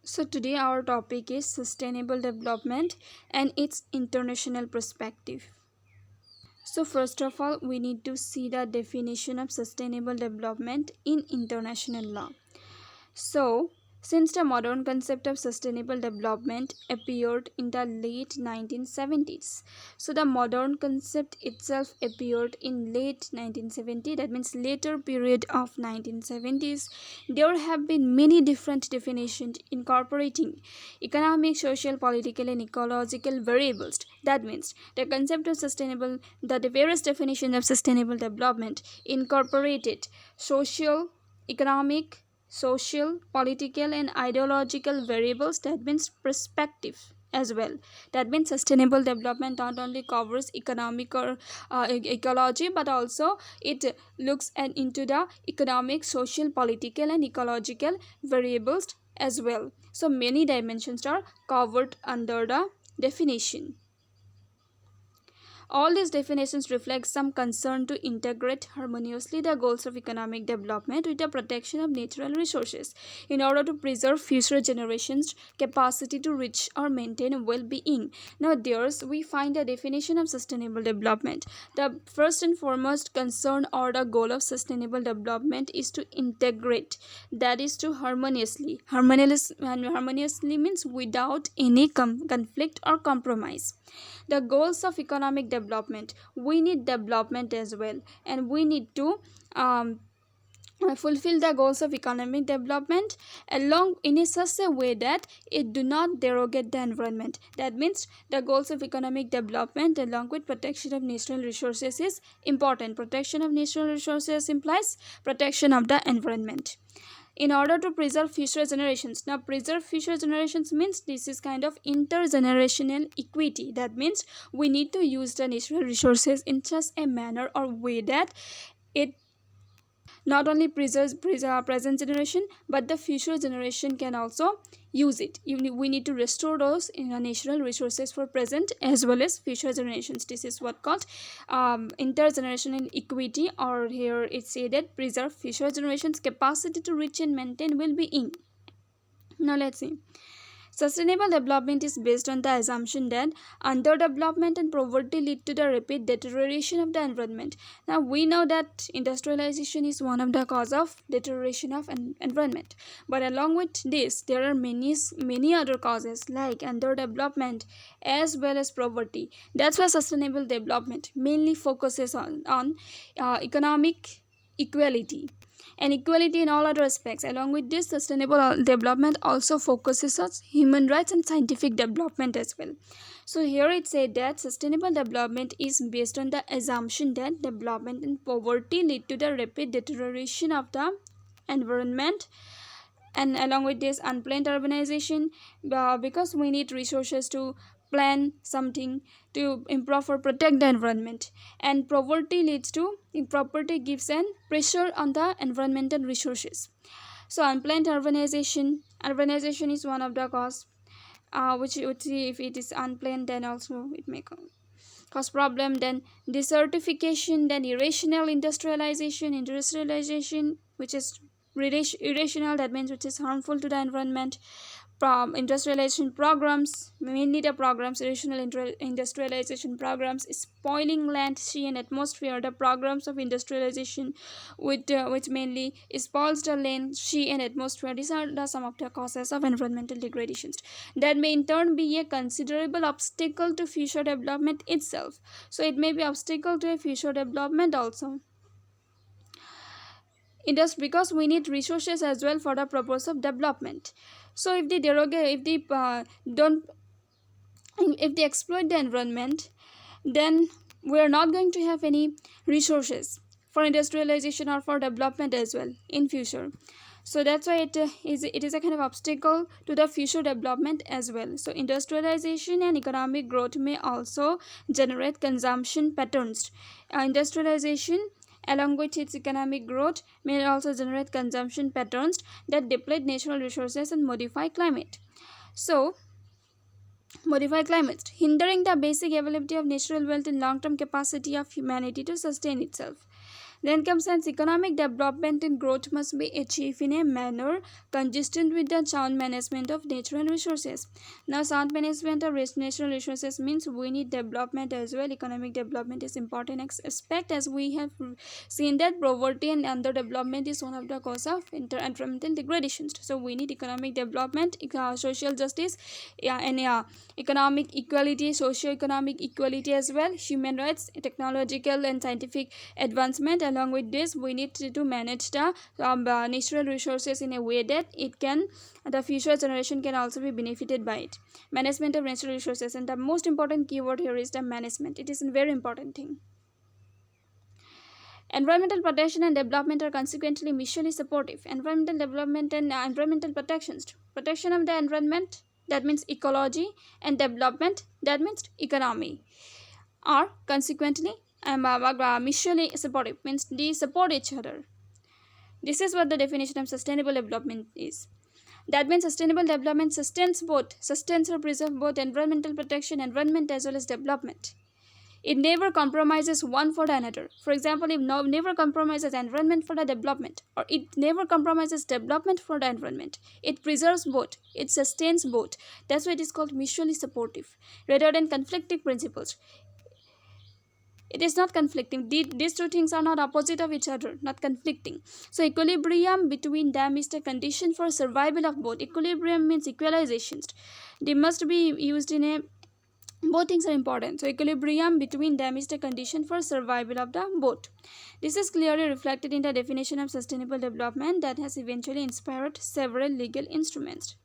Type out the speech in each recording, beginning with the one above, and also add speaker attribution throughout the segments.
Speaker 1: So, today our topic is sustainable development and its international perspective. So, first of all, we need to see the definition of sustainable development in international law. So, since the modern concept of sustainable development appeared in the late 1970s, so the modern concept itself appeared in late 1970, that means later period of 1970s. There have been many different definitions incorporating economic, social, political, and ecological variables. That means the concept of sustainable, the various definitions of sustainable development incorporated social, economic, social, political, and ideological variables. That means perspective as well. That means sustainable development not only covers economic or ecology, but also it looks into the economic, social, political, and ecological variables as well. So many dimensions are covered under the definition. All these definitions reflect some concern to integrate harmoniously the goals of economic development with the protection of natural resources in order to preserve future generations' capacity to reach or maintain well-being. Now, there's we find the definition of sustainable development. The first and foremost concern or the goal of sustainable development is to integrate, that is to harmoniously. Harmoniously means without any conflict or compromise. The goals of economic development, we need development as well, and we need to fulfill the goals of economic development along in such a way that it do not derogate the environment. That means the goals of economic development along with protection of natural resources is important. Protection of natural resources implies protection of the environment in order to preserve future generations. Now, preserve future generations means this is kind of intergenerational equity. That means we need to use the natural resources in such a manner or way that it not only preserves present generation, but the future generation can also use it. We need to restore those natural resources for present as well as future generations. This is what called intergenerational equity, or here it's said that preserve future generations capacity to reach and maintain well-being. Now let's see. Sustainable development is based on the assumption that underdevelopment and poverty lead to the rapid deterioration of the environment. Now we know that industrialization is one of the cause of deterioration of environment. But along with this, there are many other causes like underdevelopment as well as poverty. That's why sustainable development mainly focuses on economic equality and equality in all other aspects. Along with this, sustainable development also focuses on human rights and scientific development as well. So here it said that sustainable development is based on the assumption that development and poverty lead to the rapid deterioration of the environment, and along with this unplanned urbanization, because we need resources to plan something to improve or protect the environment, and poverty leads to improperty gives an pressure on the environmental resources. So unplanned urbanization is one of the cause, which you would see if it is unplanned, then also it may cause problem. Then desertification, then industrialization which is irrational, that means which is harmful to the environment. Industrialization programs, mainly the programs, irrational industrialization programs, spoiling land, sea, and atmosphere. The programs of industrialization which mainly spoils the land, sea, and atmosphere, these are some of the causes of environmental degradations that may in turn be a considerable obstacle to future development itself. So it may be obstacle to a future development also. It is because we need resources as well for the purpose of development. So if they derogate, if they don't, if they exploit the environment, then we are not going to have any resources for industrialization or for development as well in future. So that's why it is a kind of obstacle to the future development as well. So industrialization and economic growth may also generate consumption patterns. Industrialization along with its economic growth may also generate consumption patterns that deplete natural resources and modify climate. So modify climate, hindering the basic availability of natural wealth and long-term capacity of humanity to sustain itself. Then comes hence economic development and growth must be achieved in a manner consistent with the sound management of natural resources. Now, sound management of natural resources means we need development as well. Economic development is important aspect, as we have seen that poverty and underdevelopment is one of the cause of environmental degradation. So we need economic development, social justice, and economic equality, socio-economic equality as well, human rights, technological and scientific advancement. Along with this, we need to manage the natural resources in a way that the future generation can also be benefited by it. Management of natural resources, and the most important keyword here is the management. It is a very important thing. Environmental protection and development are consequently mutually supportive. Environmental development and environmental protection of the environment, that means ecology, and development, that means economy, are consequently mutually supportive, means they support each other. This is what the definition of sustainable development is. That means sustainable development sustains or preserves both environmental protection, environment as well as development. It never compromises one for the another. For example, it never compromises environment for the development, or it never compromises development for the environment. It preserves both. It sustains both. That's why it is called mutually supportive rather than conflicting principles. It is not conflicting. These two things are not opposite of each other, not conflicting. So equilibrium between them is the condition for survival of both. Equilibrium means equalizations. They must be used in a, both things are important. So equilibrium between them is the condition for survival of the both. This is clearly reflected in the definition of sustainable development that has eventually inspired several legal instruments.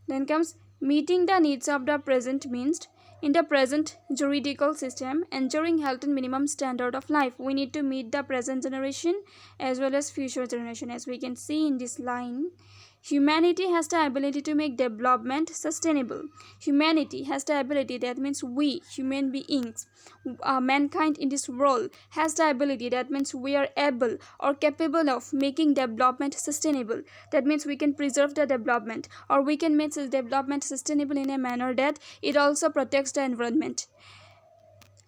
Speaker 1: Then comes meeting the needs of the present means in the present juridical system, ensuring health and minimum standard of life. We need to meet the present generation as well as future generation. As we can see in this line, humanity has the ability to make development sustainable. Humanity has the ability, that means we, human beings, mankind in this world has the ability, that means we are able or capable of making development sustainable. That means we can preserve the development, or we can make the development sustainable in a manner that it also protects the environment,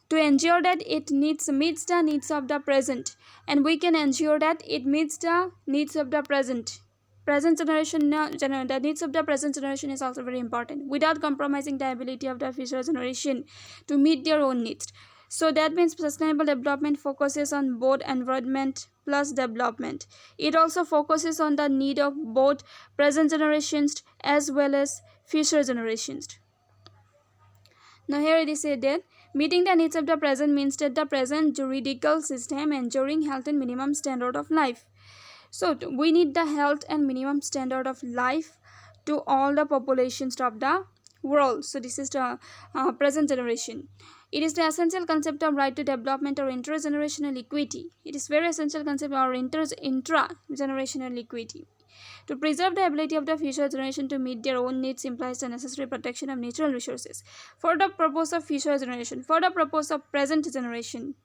Speaker 1: to ensure that it meets the needs of the present, and we can ensure that it meets the needs of the present generation. The needs of the present generation is also very important, without compromising the ability of the future generation to meet their own needs. So that means sustainable development focuses on both environment plus development. It also focuses on the need of both present generations as well as future generations. Now here it is said that meeting the needs of the present means that the present juridical system ensuring health and minimum standard of life. So we need the health and minimum standard of life to all the populations of the world. So this is the present generation. It is the essential concept of right to development or intergenerational equity. It is very essential concept or intra-generational equity. To preserve the ability of the future generation to meet their own needs implies the necessary protection of natural resources for the purpose of future generation, for the purpose of present generation.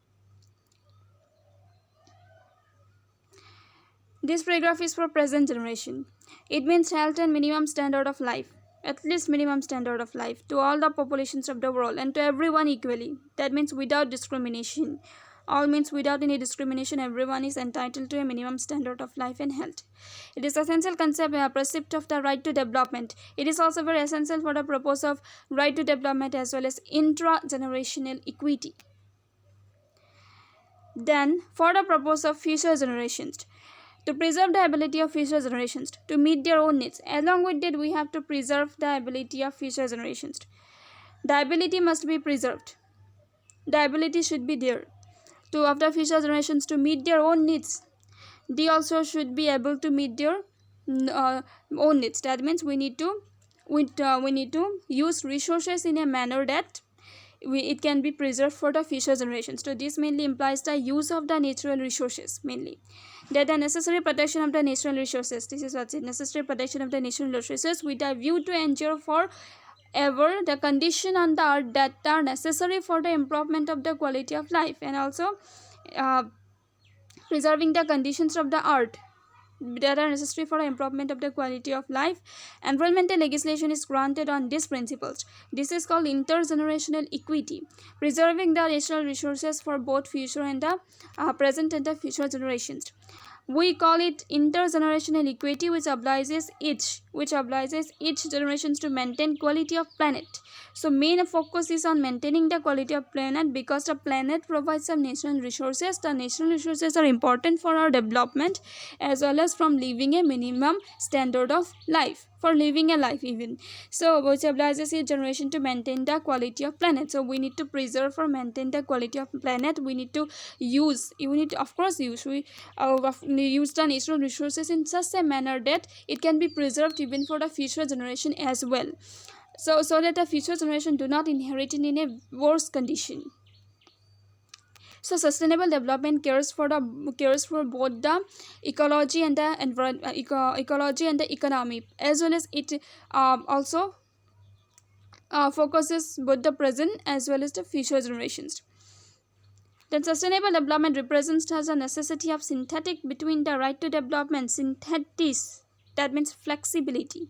Speaker 1: This paragraph is for present generation. It means health and minimum standard of life, at least minimum standard of life, to all the populations of the world and to everyone equally. That means without discrimination. All means without any discrimination, everyone is entitled to a minimum standard of life and health. It is essential concept, precept of the right to development. It is also very essential for the purpose of right to development as well as intra-generational equity. Then, for the purpose of future generations, to preserve the ability of future generations to meet their own needs. Along with that, we have to preserve the ability of future generations. The ability must be preserved. The ability should be there of the future generations to meet their own needs. They also should be able to meet their own needs. That means we need to use resources in a manner that it can be preserved for the future generations. So this mainly implies the use of the natural resources mainly. That the necessary protection of the natural resources. This is what's it. Necessary protection of the natural resources with a view to ensure for ever the condition on the earth that are necessary for the improvement of the quality of life, and also preserving the conditions of the earth that are necessary for the improvement of the quality of life. Environmental legislation is granted on these principles. This is called intergenerational equity, preserving the natural resources for both future and the present and the future generations. We call it intergenerational equity, which obliges each generations to maintain quality of planet. So main focus is on maintaining the quality of planet, because the planet provides some natural resources. The natural resources are important for our development, as well as from living a minimum standard of life, for living a life even. So which obliges each generation to maintain the quality of planet. So we need to preserve or maintain the quality of planet. We need to use the natural resources in such a manner that it can be preserved even for the future generation as well, so that the future generation do not inherit it in a worse condition. So sustainable development cares for both the ecology and the ecology and the economy, as well as it also focuses both the present as well as the future generations. Then sustainable development represents as a necessity of synthetic between the right to development, synthetis, that means flexibility,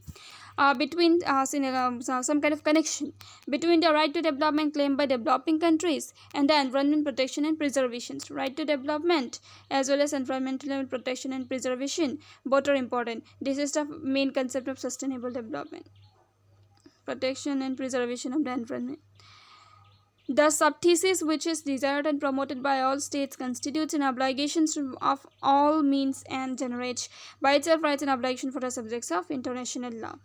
Speaker 1: between some kind of connection between the right to development claimed by developing countries and the environment protection and preservation. Right to development as well as environmental protection and preservation, both are important. This is the main concept of sustainable development: protection and preservation of the environment. The subthesis, which is desired and promoted by all states, constitutes an obligation of all means and generates by itself rights and obligation for the subjects of international law.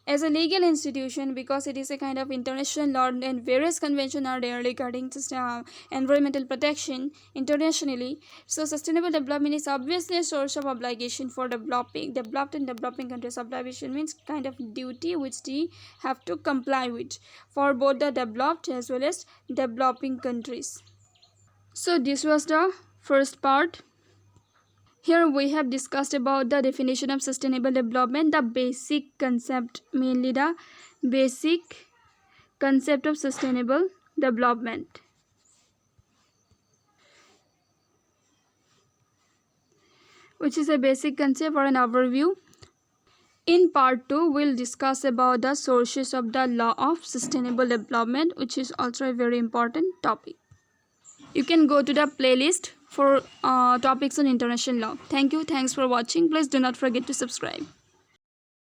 Speaker 1: As a legal institution, because it is a kind of international law and various conventions are there regarding environmental protection internationally, so sustainable development is obviously a source of obligation for developed and developing countries. Obligation means kind of duty which they have to comply with for both the developed as well as developing countries. So this was the first part. Here we have discussed about the definition of sustainable development, the basic concept, mainly the basic concept of sustainable development, which is a basic concept or an overview. In part 2, we'll discuss about the sources of the law of sustainable development, which is also a very important topic. You can go to the playlist for topics on international law. Thank you. Thanks for watching. Please do not forget to subscribe.